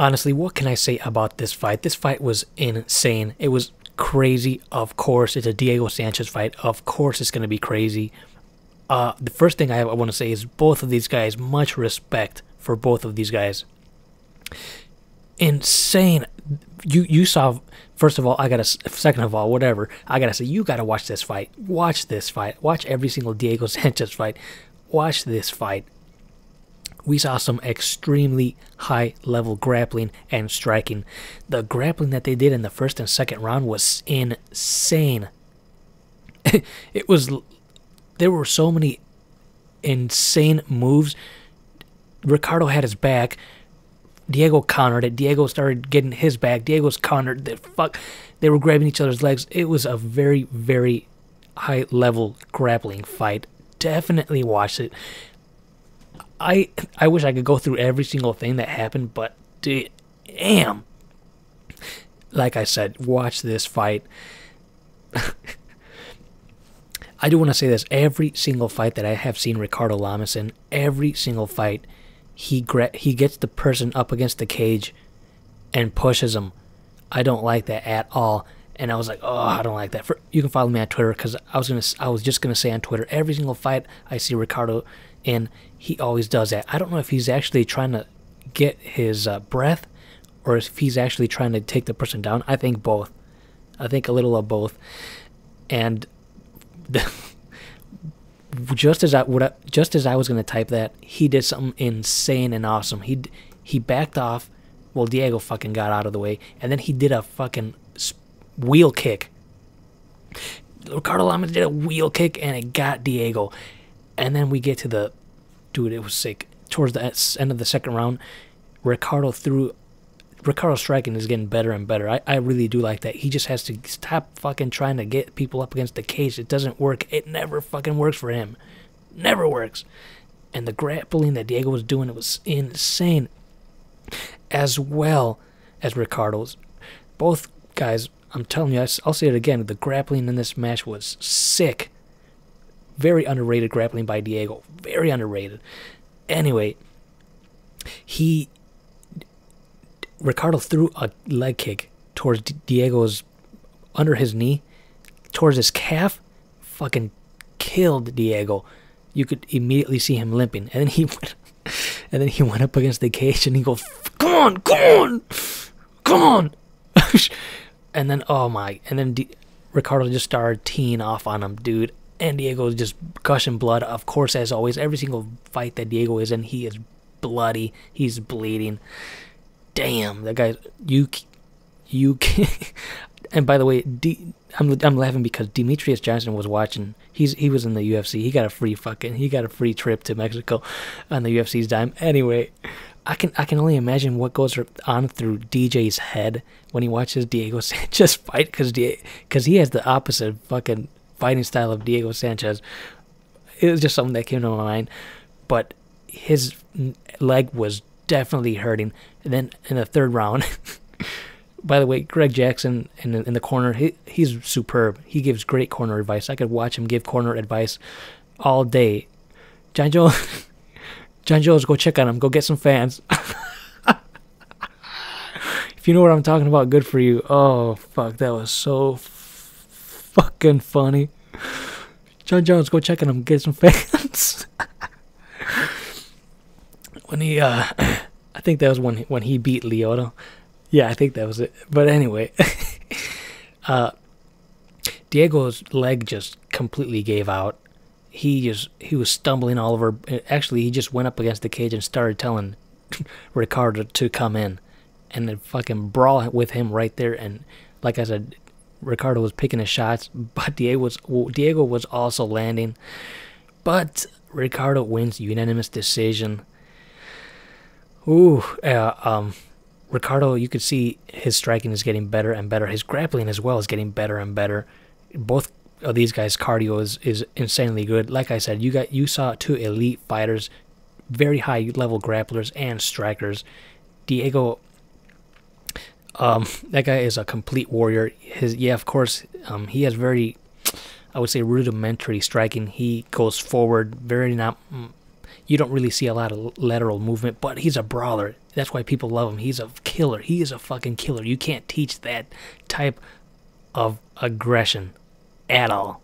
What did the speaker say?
Honestly, what can I say about this fight? This fight was insane. It was crazy. Of course, it's a Diego Sanchez fight. Of course, it's going to be crazy. The first thing I want to say is both of these guys, much respect for both of these guys. Insane. You saw, first of all, second of all, whatever, I gotta say, you gotta watch this fight. Watch this fight. Watch every single Diego Sanchez fight. Watch this fight. We saw some extremely high level grappling and striking. The grappling that they did in the first and second round was insane. There were so many insane moves. Ricardo had his back. Diego countered it. Diego started getting his back. Diego's countered. They were grabbing each other's legs. It was a very, very high level grappling fight. Definitely watch it. I wish I could go through every single thing that happened, but damn. Like I said, watch this fight. I do want to say this. Every single fight that I have seen Ricardo Lamas in, every single fight, he gets the person up against the cage and pushes him. I don't like that at all. And I was like, oh, I don't like that. You can follow me on Twitter, because I was just gonna say on Twitter, every single fight I see Ricardo in, he always does that. I don't know if he's actually trying to get his breath, or if he's actually trying to take the person down. I think both. I think a little of both. And just as I was gonna type that, he did something insane and awesome. He backed off. Well, Diego fucking got out of the way, and then he did a fucking wheel kick. Ricardo Lamas did a wheel kick, and it got Diego. And then we get to the... Dude, it was sick. Towards the end of the second round, Ricardo's striking is getting better and better. I really do like that. He just has to stop fucking trying to get people up against the cage. It doesn't work. It never fucking works for him. Never works. And the grappling that Diego was doing, it was insane. As well as Ricardo's. Both guys, I'm telling you, I'll say it again, the grappling in this match was sick. Very underrated grappling by Diego. Very underrated. Anyway, Ricardo threw a leg kick towards Diego's, under his knee, towards his calf. Fucking killed Diego. You could immediately see him limping. And then he went up against the cage and he goes, come on, come on, come on. And then, oh my, and then Ricardo just started teeing off on him, dude. And Diego was just gushing blood. Of course, as always, every single fight that Diego is in, he is bloody. He's bleeding. Damn, that guy, you can't. And by the way, I'm laughing because Demetrius Johnson was watching. He was in the UFC. He got a free trip to Mexico on the UFC's dime. Anyway, I can only imagine what goes on through DJ's head when he watches Diego Sanchez fight, because he has the opposite fucking fighting style of Diego Sanchez. It was just something that came to my mind. But his leg was definitely hurting. And then in the third round, by the way, Greg Jackson in the corner, he's superb. He gives great corner advice. I could watch him give corner advice all day. John Jones, go check on him. Go get some fans. If you know what I'm talking about, good for you. Oh, fuck, that was so fucking funny. John Jones, go check on him. Get some fans. When he, I think that was when he beat Lyoto. Yeah, I think that was it. But anyway, Diego's leg just completely gave out. He was stumbling all over. Actually, he just went up against the cage and started telling Ricardo to come in, and then fucking brawl with him right there. And like I said, Ricardo was picking his shots, but Diego was also landing. But Ricardo wins unanimous decision. Ooh, Ricardo, you could see his striking is getting better and better. His grappling as well is getting better and better. Both of these guys' cardio is insanely good. Like I said, you saw two elite fighters, very high level grapplers and strikers. Diego, that guy is a complete warrior. Of course, he has very, I would say, rudimentary striking. He goes forward, very not. You don't really see a lot of lateral movement, but he's a brawler. That's why people love him. He's a killer. He is a fucking killer. You can't teach that type of aggression at all.